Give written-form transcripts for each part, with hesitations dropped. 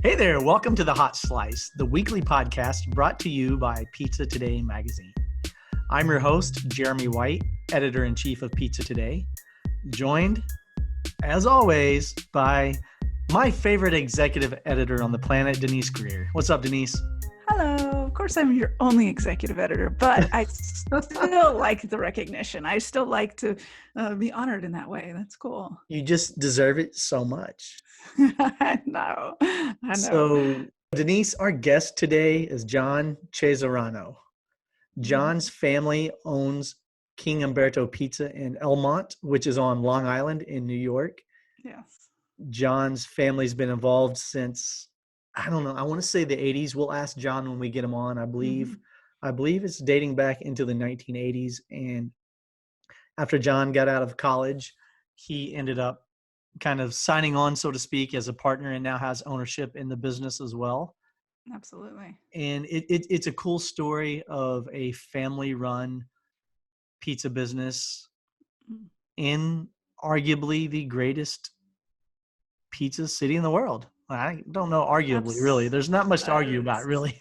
Hey there, welcome to The Hot Slice, the weekly podcast brought to you by Pizza Today magazine. I'm your host, Jeremy White, editor-in-chief of Pizza Today, joined, as always, by my favorite executive editor on the planet, Denise Greer. What's up, Denise? Hello. Of course, I'm your only executive editor, but I still like the recognition. I still like to be honored in that way. That's cool. You just deserve it so much. I know. So, Denise, our guest today is John Cesarano. John's family owns King Umberto Pizza in Elmont, which is on Long Island in New York. Yes. John's family's been involved since, I don't know, I want to say the 80s. We'll ask John when we get him on. I believe it's dating back into the 1980s. And after John got out of college, he ended up kind of signing on, so to speak, as a partner, and now has ownership in the business as well. Absolutely. And it's a cool story of a family-run pizza business in arguably the greatest pizza city in the world. I don't know, arguably, really. There's not much to argue about, really.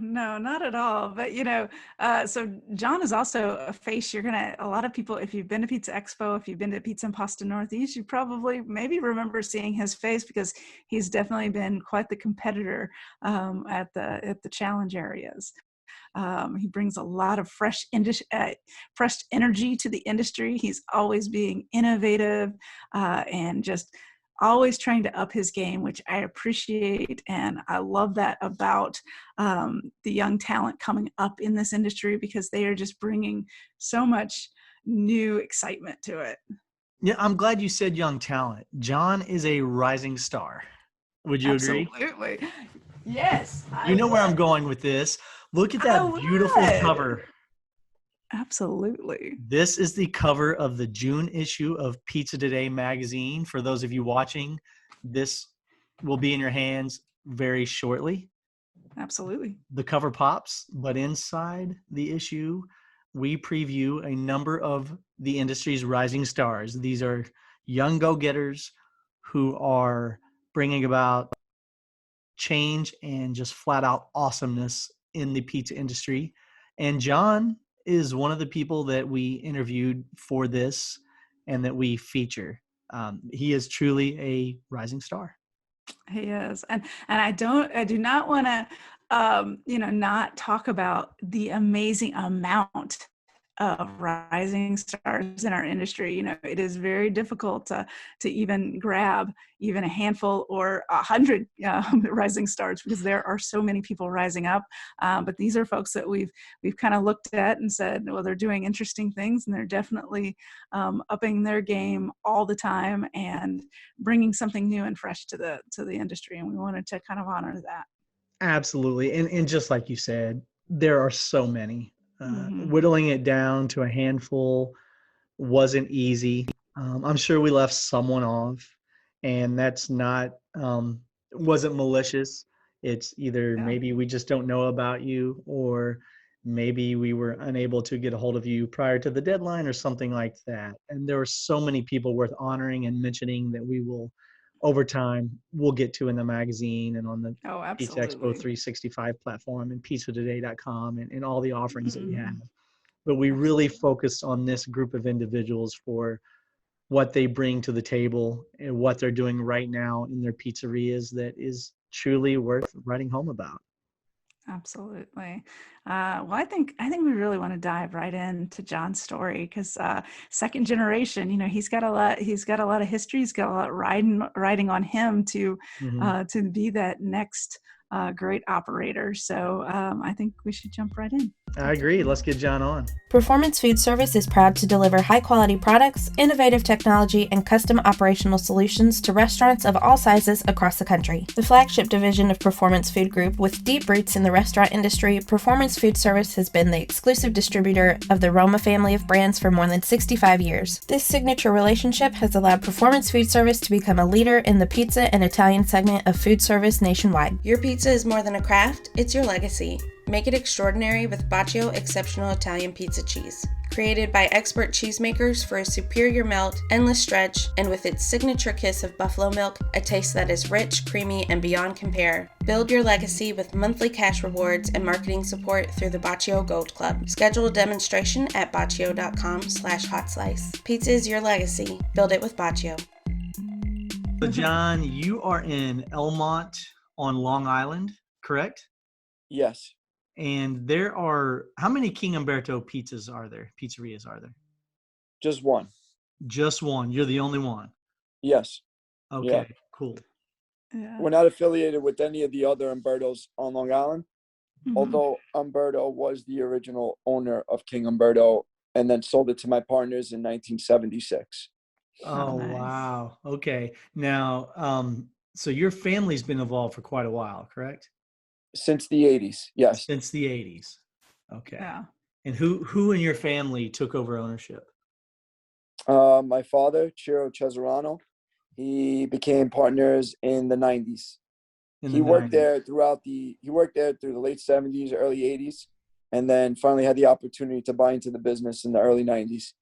No, not at all. But, so John is also a face. A lot of people, if you've been to Pizza Expo, if you've been to Pizza Impasta Northeast, you probably maybe remember seeing his face because he's definitely been quite the competitor at the challenge areas. He brings a lot of fresh energy to the industry. He's always being innovative and just always trying to up his game, which I appreciate. And I love that about the young talent coming up in this industry because they are just bringing so much new excitement to it. Yeah, I'm glad you said young talent. John is a rising star. Would you agree? Absolutely. Yes. You know where I'm going with this. Look at that beautiful cover. Absolutely. This is the cover of the June issue of Pizza Today magazine. For those of you watching, this will be in your hands very shortly. Absolutely. The cover pops, but inside the issue, we preview a number of the industry's rising stars. These are young go-getters who are bringing about change and just flat out awesomeness in the pizza industry. And John is one of the people that we interviewed for this and that we feature. He is truly a rising star. He is. And I do not want to, not talk about the amazing amount of rising stars in our industry. It is very difficult to even grab even a handful or 100 rising stars because there are so many people rising up. But these are folks that we've kind of looked at and said, well, they're doing interesting things and they're definitely upping their game all the time and bringing something new and fresh to the industry. And we wanted to kind of honor that. Absolutely. And just like you said, there are so many. Whittling it down to a handful wasn't easy. I'm sure we left someone off, and that's not wasn't malicious. It's either maybe we just don't know about you, or maybe we were unable to get a hold of you prior to the deadline or something like that. And there are so many people worth honoring and mentioning that we will, over time, we'll get to in the magazine and on the Pizza Expo 365 platform and pizzatoday.com and all the offerings that we have. But we really focused on this group of individuals for what they bring to the table and what they're doing right now in their pizzerias that is truly worth writing home about. Absolutely. Well, I think we really want to dive right into John's story because second generation, he's got a lot of history. He's got a lot riding on him to be that next great operator. So I think we should jump right in. I agree. Let's get John on. Performance Food Service is proud to deliver high-quality products, innovative technology, and custom operational solutions to restaurants of all sizes across the country. The flagship division of Performance Food Group, with deep roots in the restaurant industry, Performance Food Service has been the exclusive distributor of the Roma family of brands for more than 65 years. This signature relationship has allowed Performance Food Service to become a leader in the pizza and Italian segment of food service nationwide. Your pizza is more than a craft, it's your legacy. Make it extraordinary with Bacio Exceptional Italian Pizza Cheese. Created by expert cheesemakers for a superior melt, endless stretch, and with its signature kiss of buffalo milk, a taste that is rich, creamy, and beyond compare. Build your legacy with monthly cash rewards and marketing support through the Bacio Gold Club. Schedule a demonstration at bacio.com/hotslice. Pizza is your legacy. Build it with Bacio. So John, you are in Elmont on Long Island, correct? Yes. And there are, how many King Umberto pizzerias are there? Just one. Just one. You're the only one. Yes. Okay, Yeah. cool. Yeah. We're not affiliated with any of the other Umbertos on Long Island, although Umberto was the original owner of King Umberto and then sold it to my partners in 1976. Oh, nice. wow. Okay. Now, so your family's been involved for quite a while, correct? Since the 80s, yes. Since the 80s. Okay. Yeah. And who in your family took over ownership? My father, Cesarano, he became partners in the 90s. He worked there through the late 70s, early 80s, and then finally had the opportunity to buy into the business in the early 90s.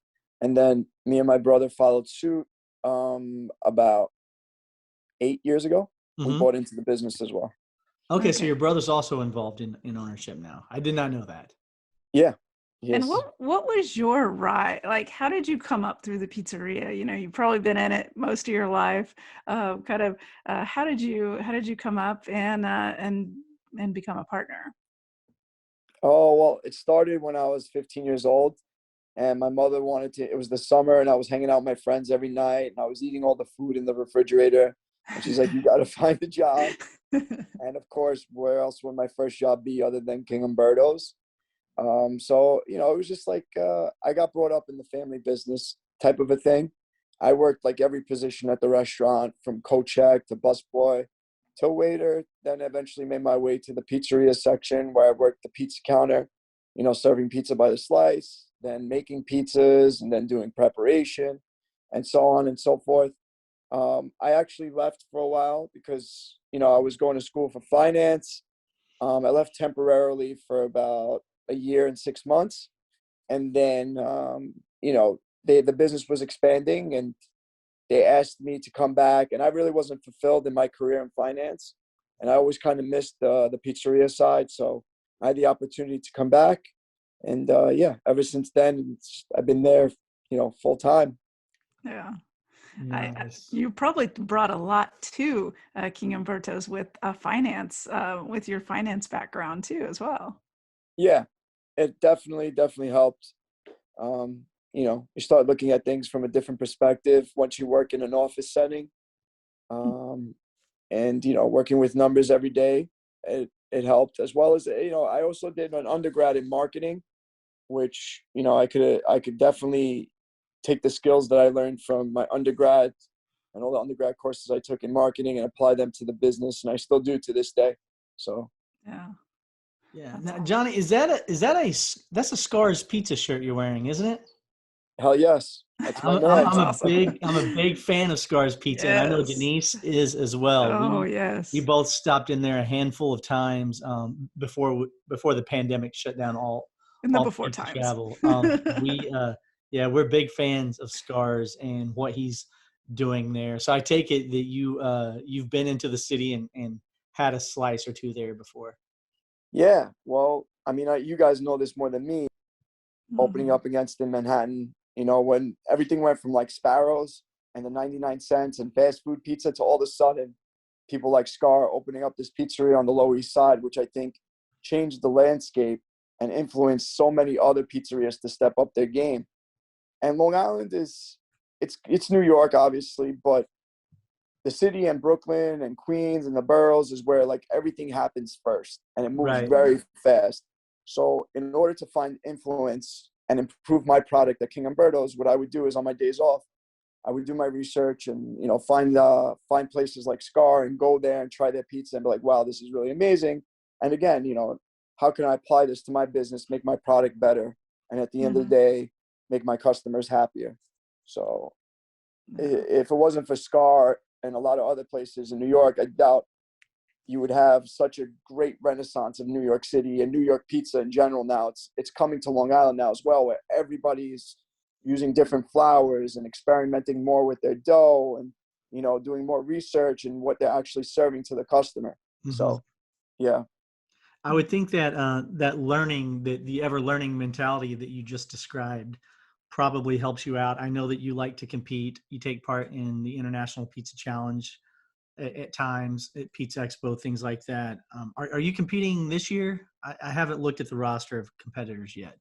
And then me and my brother followed suit about 8 years ago. We bought into the business as well. Okay, so your brother's also involved in ownership now. I did not know that. Yeah. Yes. And what was your ride? Like, how did you come up through the pizzeria? You know, you've probably been in it most of your life. How did you come up and become a partner? Oh, well, it started when I was 15 years old, and my mother it was the summer, and I was hanging out with my friends every night, and I was eating all the food in the refrigerator. And she's like, you got to find a job. And of course, where else would my first job be other than King Umberto's? So, it was just like, I got brought up in the family business type of a thing. I worked like every position at the restaurant, from co-check to busboy to waiter, then eventually made my way to the pizzeria section where I worked the pizza counter, serving pizza by the slice, then making pizzas, and then doing preparation, and so on and so forth. I actually left for a while because, I was going to school for finance. I left temporarily for about a year and 6 months. And then, the business was expanding and they asked me to come back, and I really wasn't fulfilled in my career in finance. And I always kind of missed the pizzeria side. So I had the opportunity to come back. And ever since then, I've been there, full time. Yeah. Nice. You probably brought a lot to King Umberto's with finance, with your finance background too, as well. Yeah, it definitely helped. You start looking at things from a different perspective once you work in an office setting. And, working with numbers every day, it helped, as well as, I also did an undergrad in marketing, which, I could definitely take the skills that I learned from my undergrad and all the undergrad courses I took in marketing and apply them to the business. And I still do to this day. So. Yeah. Yeah. Now, Johnny, that's a Scars Pizza shirt you're wearing, isn't it? Hell yes. That's my man. I'm a big fan of Scars Pizza, and I know Denise is as well. Oh, yes. We both stopped in there a handful of times before the pandemic shut down all before pizza times. travel. We're big fans of Scars and what he's doing there. So I take it that you've been into the city and had a slice or two there before. Yeah. Well, I mean, you guys know this more than me. Opening up against in Manhattan, when everything went from like Sparrows and the 99 cents and fast food pizza to all of a sudden people like Scar opening up this pizzeria on the Lower East Side, which I think changed the landscape and influenced so many other pizzerias to step up their game. And Long Island it's New York, obviously, but the city and Brooklyn and Queens and the boroughs is where like everything happens first, and it moves very fast. So in order to find influence and improve my product at King Umberto's, what I would do is on my days off, I would do my research and, find places like Scar and go there and try their pizza and be like, wow, this is really amazing. And again, how can I apply this to my business, make my product better, and at the end of the day, make my customers happier. So if it wasn't for Scar and a lot of other places in New York, I doubt you would have such a great renaissance of New York City and New York pizza in general. Now it's coming to Long Island now as well, where everybody's using different flours and experimenting more with their dough and, you know, doing more research and what they're actually serving to the customer. Mm-hmm. So, yeah. I would think that that learning, the ever learning mentality that you just described probably helps you out. I know that you like to compete. You take part in the International Pizza Challenge at times, at Pizza Expo, things like that. Are you competing this year? I haven't looked at the roster of competitors yet.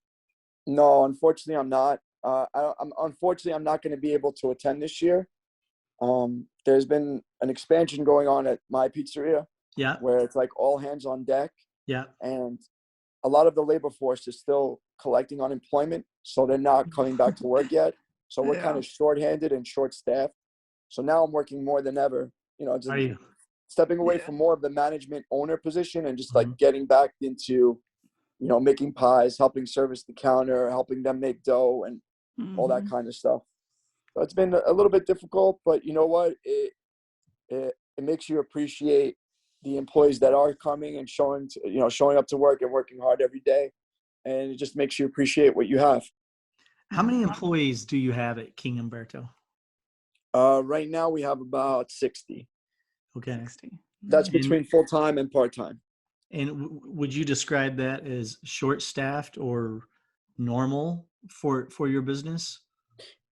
No, unfortunately, I'm not. I'm not going to be able to attend this year. There's been an expansion going on at my pizzeria. Yeah. Where it's like all hands on deck. Yeah. And a lot of the labor force is still collecting unemployment, so they're not coming back to work yet. So we're kind of short-handed and short-staffed. So now I'm working more than ever. You know, just stepping away from more of the management owner position and just like getting back into, you know, making pies, helping service the counter, helping them make dough and all that kind of stuff. So it's been a little bit difficult, but you know what? It makes you appreciate the employees that are coming and showing up to work and working hard every day. And it just makes you appreciate what you have. How many employees do you have at King Umberto? Right now we have about 60. Okay. 60. That's between full-time and part-time. And would you describe that as short-staffed or normal for your business?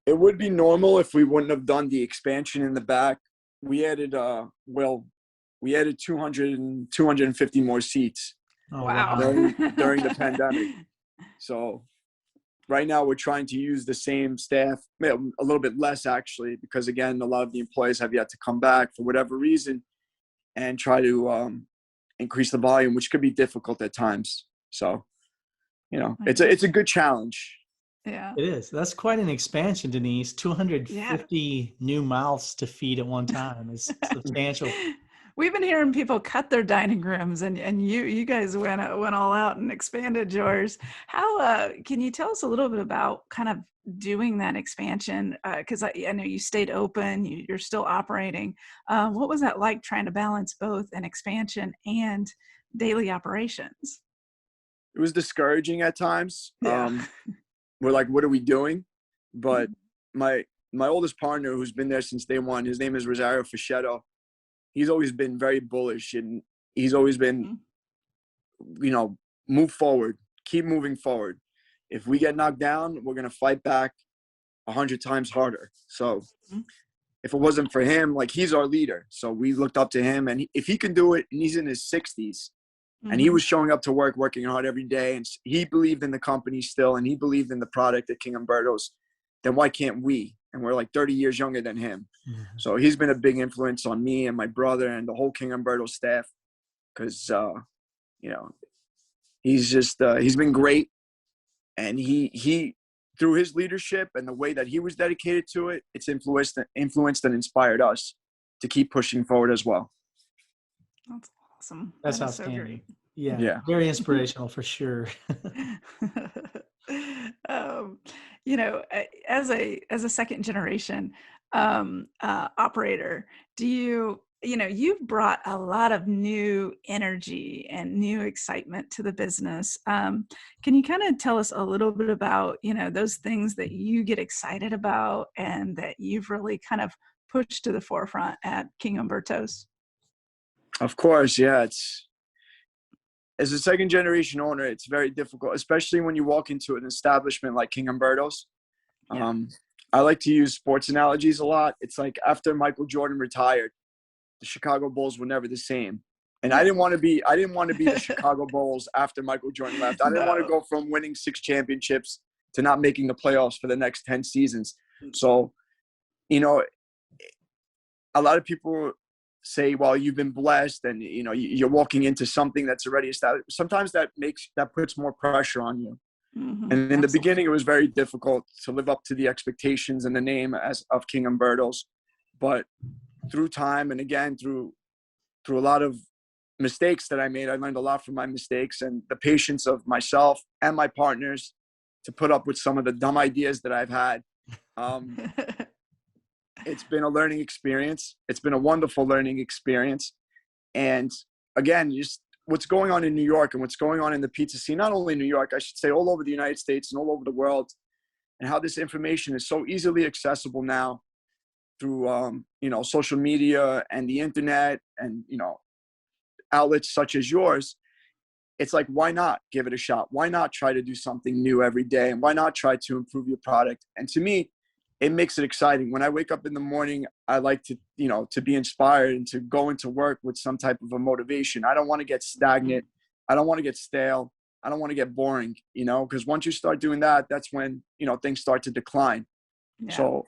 It would be normal if we wouldn't have done the expansion in the back. We added 250 more seats. Oh, wow. during the pandemic. So right now we're trying to use the same staff, a little bit less actually, because again, a lot of the employees have yet to come back for whatever reason, and try to increase the volume, which could be difficult at times. So, you know, it's a good challenge. Yeah, it is. That's quite an expansion, Denise. 250 new mouths to feed at one time is substantial. We've been hearing people cut their dining rooms, and you guys went all out and expanded yours. How can you tell us a little bit about kind of doing that expansion? Because I know you stayed open, you're still operating. What was that like, trying to balance both an expansion and daily operations? It was discouraging at times. Yeah. We're like, what are we doing? But my oldest partner, who's been there since day one, his name is Rosario Fischetto. He's always been very bullish, and he's always been, you know, move forward, keep moving forward. If we get knocked down, we're going to fight back 100 times harder. So if it wasn't for him, like, he's our leader. So we looked up to him, and if he can do it, and he's in his 60s, and he was showing up to work, working hard every day, and he believed in the company still, and he believed in the product at King Umberto's, then why can't we? And we're like 30 years younger than him. So he's been a big influence on me and my brother and the whole King Umberto staff, because, you know, he's just, he's been great. And he, through his leadership and the way that he was dedicated to it, it's influenced and inspired us to keep pushing forward as well. That's awesome. That's that outstanding. So great. Yeah. Very inspirational for sure. You know, as a second generation operator, you've brought a lot of new energy and new excitement to the business. Can you kind of tell us a little bit about, you know, those things that you get excited about and that you've really kind of pushed to the forefront at King Umberto's? Of course, yeah. As a second generation owner, it's very difficult, especially when you walk into an establishment like King Umberto's. Yeah. I like to use sports analogies a lot. It's like after Michael Jordan retired, the Chicago Bulls were never the same. And I didn't want to be the Chicago Bulls after Michael Jordan left. I didn't want to go from winning 6 championships to not making the playoffs for the next 10 seasons. So, you know, a lot of people say, well, you've been blessed and, you know, you're walking into something that's already established. Sometimes that puts more pressure on you. And in the beginning, it was very difficult to live up to the expectations and the name of King Umberto's. But through time and again, through a lot of mistakes that I made, I learned a lot from my mistakes and the patience of myself and my partners to put up with some of the dumb ideas that I've had. It's been a learning experience. It's been a wonderful learning experience. And again, just what's going on in New York and what's going on in the pizza scene, not only in New York, I should say all over the United States and all over the world, and how this information is so easily accessible now through, social media and the internet and, outlets such as yours. It's like, why not give it a shot? Why not try to do something new every day? And why not try to improve your product? And to me, it makes it exciting. When I wake up in the morning, I like to, to be inspired and to go into work with some type of a motivation. I don't want to get stagnant. I don't want to get stale. I don't want to get boring, because once you start doing that, that's when, things start to decline. Yeah. So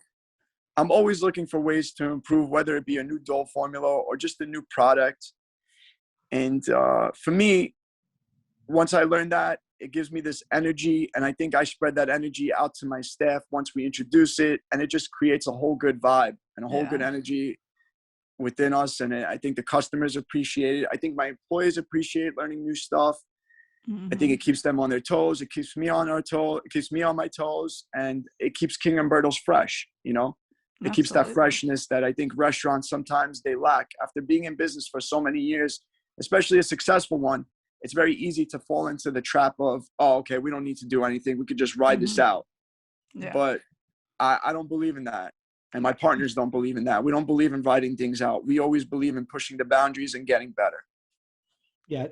I'm always looking for ways to improve, whether it be a new dough formula or just a new product. And for me, once I learned that, it gives me this energy, and I think I spread that energy out to my staff once we introduce it, and it just creates a whole good vibe and a whole good energy within us. And I think the customers appreciate it. I think my employees appreciate learning new stuff. Mm-hmm. I think it keeps them on their toes. It keeps me on it keeps me on my toes, and it keeps King Umberto's fresh, It keeps that freshness that I think restaurants sometimes they lack. After being in business for so many years, especially a successful one, it's very easy to fall into the trap of, oh, okay, we don't need to do anything. We could just ride this out. Yeah. But I don't believe in that. And my partners don't believe in that. We don't believe in riding things out. We always believe in pushing the boundaries and getting better. Yeah.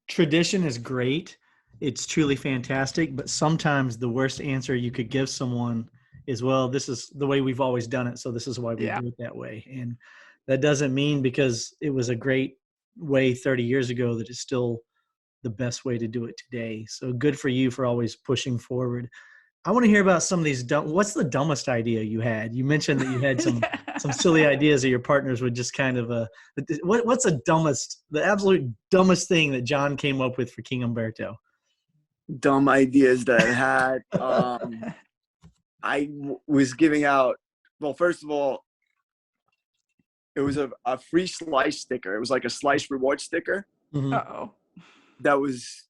Tradition is great. It's truly fantastic. But sometimes the worst answer you could give someone is, well, this is the way we've always done it, so this is why we do it that way. And that doesn't mean because it was a great way 30 years ago that it's still the best way to do it today. So good for you for always pushing forward. I want to hear about some of these what's the dumbest idea you had? You mentioned that you had some silly ideas that your partners would just kind of what's the absolute dumbest thing that John came up with for King Umberto? Dumb ideas that I had. I was giving out, well, first of all, it was a free slice sticker. It was like a slice reward sticker. Mm-hmm. Uh-oh. That was,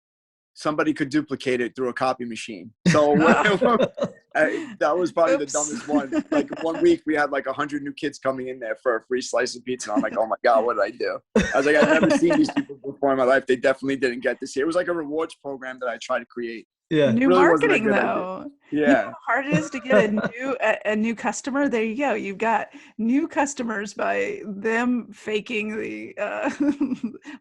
somebody could duplicate it through a copy machine. So that was probably the dumbest one. Like 1 week we had like 100 new kids coming in there for a free slice of pizza. I'm like, oh my God, what did I do? I was like, I've never seen these people before in my life. They definitely didn't get this here. It was like a rewards program that I tried to create. Yeah. New really marketing though. Idea. Yeah. You know how hard it is to get a new customer? There you go. You've got new customers by them faking the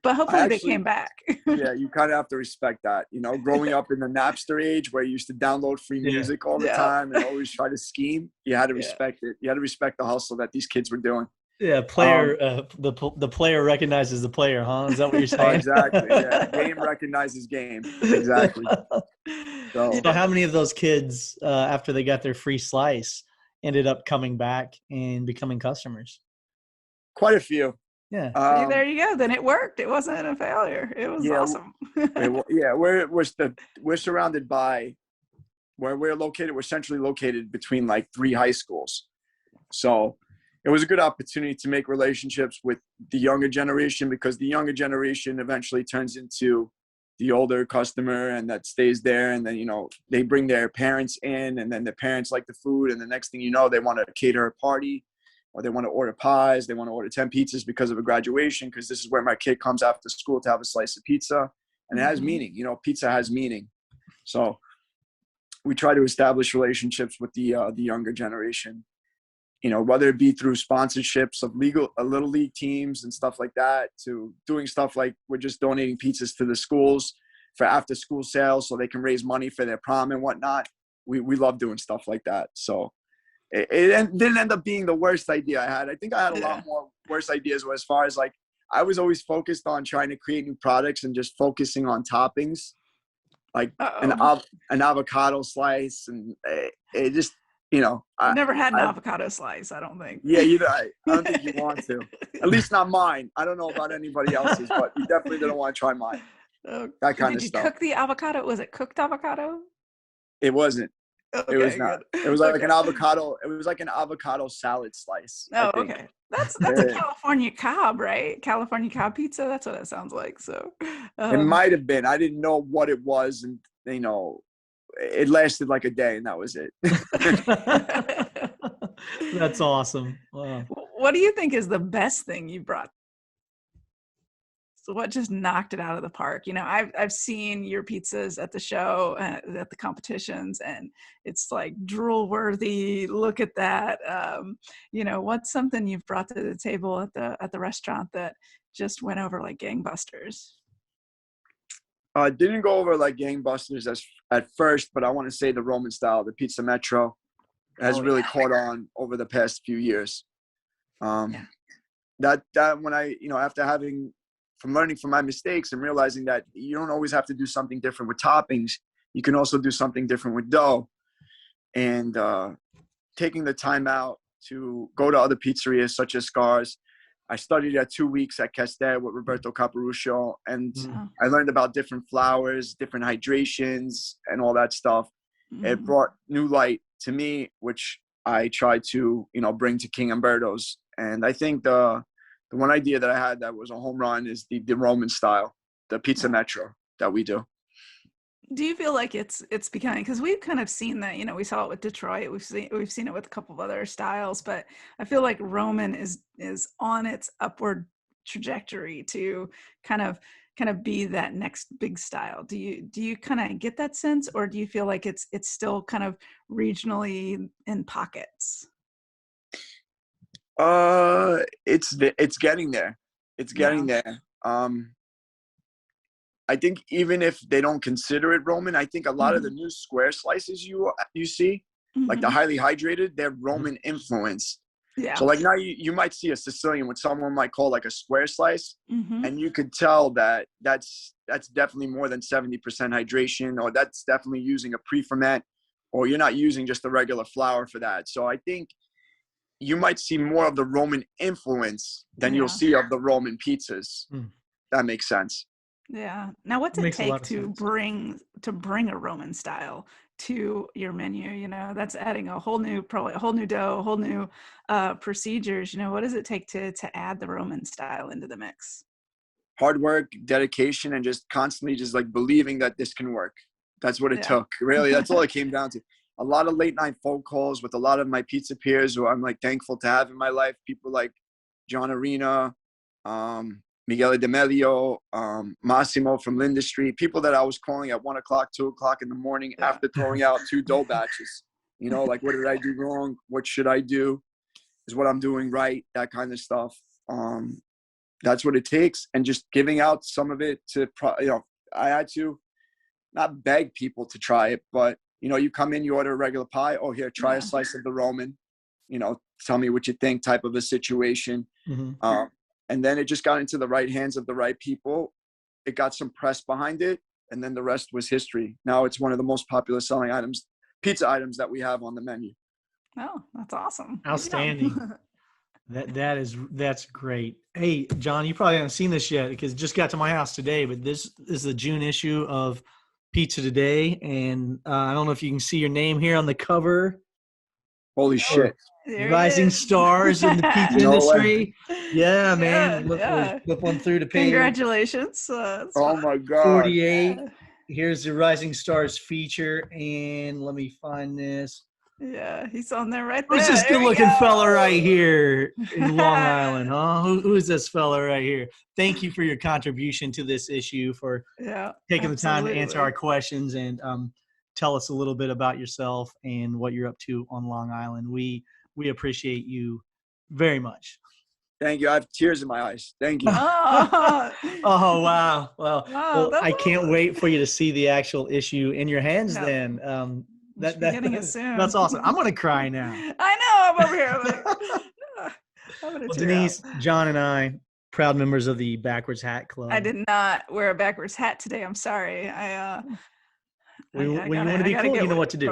but hopefully they came back. Yeah, you kind of have to respect that. Growing up in the Napster age where you used to download free music all the time and always try to scheme, you had to respect it. You had to respect the hustle that these kids were doing. Yeah, the player recognizes the player, huh? Is that what you're saying? Exactly. Yeah, game recognizes game. Exactly. So how many of those kids, after they got their free slice, ended up coming back and becoming customers? Quite a few. Yeah. See, there you go. Then it worked. It wasn't a failure. It was awesome. We're surrounded by where we're located. We're centrally located between like 3 high schools, so it was a good opportunity to make relationships with the younger generation, because the younger generation eventually turns into the older customer and that stays there. And then, they bring their parents in, and then the parents like the food. And the next thing you know, they want to cater a party, or they want to order pies. They want to order 10 pizzas because of a graduation, because this is where my kid comes after school to have a slice of pizza. And it has meaning, pizza has meaning. So we try to establish relationships with the younger generation. Whether it be through sponsorships of little league teams and stuff like that, to doing stuff like we're just donating pizzas to the schools for after school sales so they can raise money for their prom and whatnot. We love doing stuff like that. So it didn't end up being the worst idea I had. I think I had a lot more worse ideas as far as like, I was always focused on trying to create new products and just focusing on toppings, like an avocado slice. And it just, I've never had an avocado slice, I don't think. Yeah, I don't think you want to. At least not mine. I don't know about anybody else's, but you definitely didn't want to try mine. That kind of stuff. Did you cook the avocado? Was it cooked avocado? It wasn't. Okay, it was not. Good. It was like an avocado. It was like an avocado salad slice. Oh, okay. That's a California Cobb, right? California Cobb pizza. That's what it sounds like. So it might have been. I didn't know what it was, and it lasted like a day, and that was it. That's awesome. Wow. What do you think is the best thing you brought? just knocked it out of the park? You know, I've seen your pizzas at the show, at the competitions, and it's like drool worthy. Look at that. You know, what's something you've brought to the table at the restaurant that just went over like gangbusters? Didn't go over like gangbusters at first, but I want to say the Roman style, the pizza metro, has really caught on over the past few years. That when I, you know, after learning from my mistakes and realizing that you don't always have to do something different with toppings, you can also do something different with dough. And taking the time out to go to other pizzerias such as Scars. I studied at 2 weeks at Castel with Roberto Caporuscio, and I learned about different flours, different hydrations, and all that stuff. It brought new light to me, which I tried to, you know, bring to King Umberto's. And I think the one idea that I had that was a home run is the Roman style, the pizza metro that we do. Do you feel like it's becoming, because we've kind of seen that, you know, we saw it with Detroit, we've seen it with a couple of other styles, but I feel like Roman is on its upward trajectory to kind of be that next big style. Do you kind of get that sense, or do you feel like it's still kind of regionally in pockets? It's getting there. It's getting there. I think even if they don't consider it Roman, I think a lot of the new square slices you see, like the highly hydrated, they're Roman influence. Yeah. So like now you might see a Sicilian, what someone might call like a square slice, and you could tell that that's definitely more than 70% hydration, or that's definitely using a pre-ferment, or you're not using just a regular flour for that. So I think you might see more of the Roman influence than you'll see of the Roman pizzas. That makes sense. Yeah. Now, what's it take to bring a Roman style to your menu? You know, that's adding probably a whole new dough, a whole new procedures. You know, what does it take to add the Roman style into the mix? Hard work, dedication, and just constantly just like believing that this can work. That's what it took. Really, that's all it came down to. A lot of late night phone calls with a lot of my pizza peers who I'm like thankful to have in my life. People like John Arena, Miguel D'Amelio, Massimo from Linda Street, people that I was calling at 1 o'clock, 2 o'clock in the morning after throwing out 2 dough batches. You know, like, what did I do wrong? What should I do? Is what I'm doing right? That kind of stuff. That's what it takes. And just giving out some of it to, I had to not beg people to try it, but, you know, you come in, you order a regular pie. Oh, here, try a slice of the Roman, you know, tell me what you think type of a situation. And then it just got into the right hands of the right people. It got some press behind it. And then the rest was history. Now it's one of the most popular selling pizza items that we have on the menu. Oh, that's awesome. Outstanding. That's great. Hey, John, you probably haven't seen this yet because it just got to my house today, but this is the June issue of Pizza Today. And I don't know if you can see your name here on the cover. Holy shit. Rising stars in the pizza industry. Yeah, man. Flip one through the page. Congratulations. Oh my God. 48. Here's the Rising Stars feature. And let me find this. Yeah, he's on there right there. Who's this good-looking fella right here in Long Island, huh? Who's this fella right here? Thank you for your contribution to this issue, for taking the time to answer our questions and tell us a little bit about yourself and what you're up to on Long Island. We appreciate you very much. Thank you. I have tears in my eyes. Thank you. Oh, wow. Well, I can't wait for you to see the actual issue in your hands then. Getting it soon. That's awesome. I'm going to cry now. I know. I'm over here. I'm Well, Denise, John, and I, proud members of the Backwards Hat Club. I did not wear a backwards hat today. I'm sorry. When you want to be cool, you know what to do.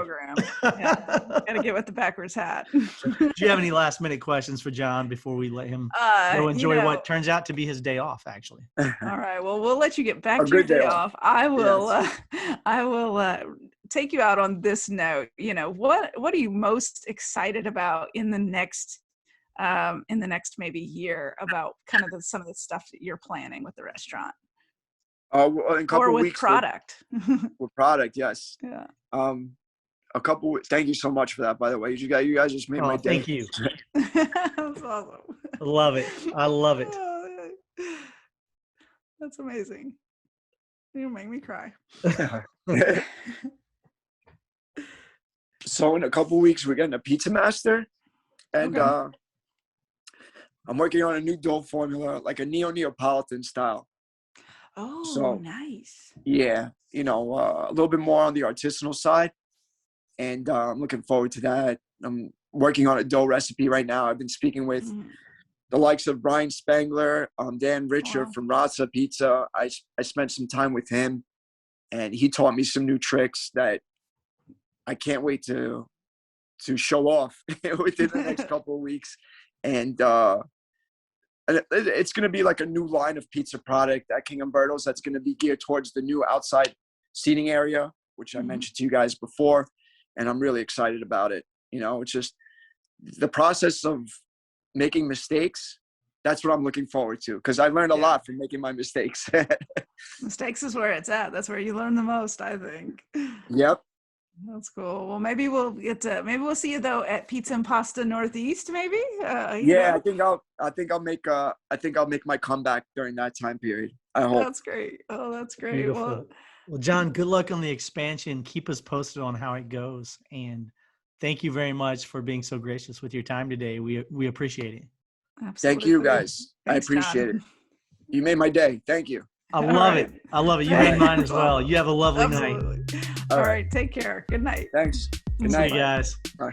Got to get with the backwards hat. Do you have any last minute questions for John before we let him go enjoy what turns out to be his day off, actually? All right. Well, we'll let you get back to your day off. I will. I will take you out on this note. You know, what are you most excited about in the next maybe year about kind of some of the stuff that you're planning with the restaurant? In a couple or with weeks, product. With product, yes. Yeah. Thank you so much for that, by the way. You guys just made my day. Thank you. That's awesome. I love it. That's amazing. You make me cry. So in a couple weeks, we're getting a pizza master, and Okay. I'm working on a new dough formula, like a Neapolitan style. Oh, So nice. yeah, a little bit more on the artisanal side, and I'm looking forward to that. I'm working on a dough recipe right now. I've been speaking with the likes of Brian Spangler, Dan Richard Wow. from Razza Pizza. I spent some time with him, and he taught me some new tricks that I can't wait to show off within the next couple of weeks. And it's going to be like a new line of pizza product at King Umberto's that's going to be geared towards the new outside seating area, which I mentioned to you guys before. And I'm really excited about it. It's just the process of making mistakes. That's what I'm looking forward to, because I learned a lot from making my mistakes. Mistakes is where it's at. That's where you learn the most, I think. Yep. That's cool. Well, maybe we'll see you though at Pizza and Pasta Northeast, maybe. Yeah, I think I'll make my comeback during that time period. I hope. That's great. Oh, that's great. Beautiful. Well, John, good luck on the expansion. Keep us posted on how it goes. And thank you very much for being so gracious with your time today. We appreciate it. Absolutely. Thank you, guys. Thanks, I appreciate John. it. You made my day. Thank you. I love it. I love it. You made mine as well. You have a lovely night. All right. Take care. Good night. Thanks. Good night. See you guys. Bye.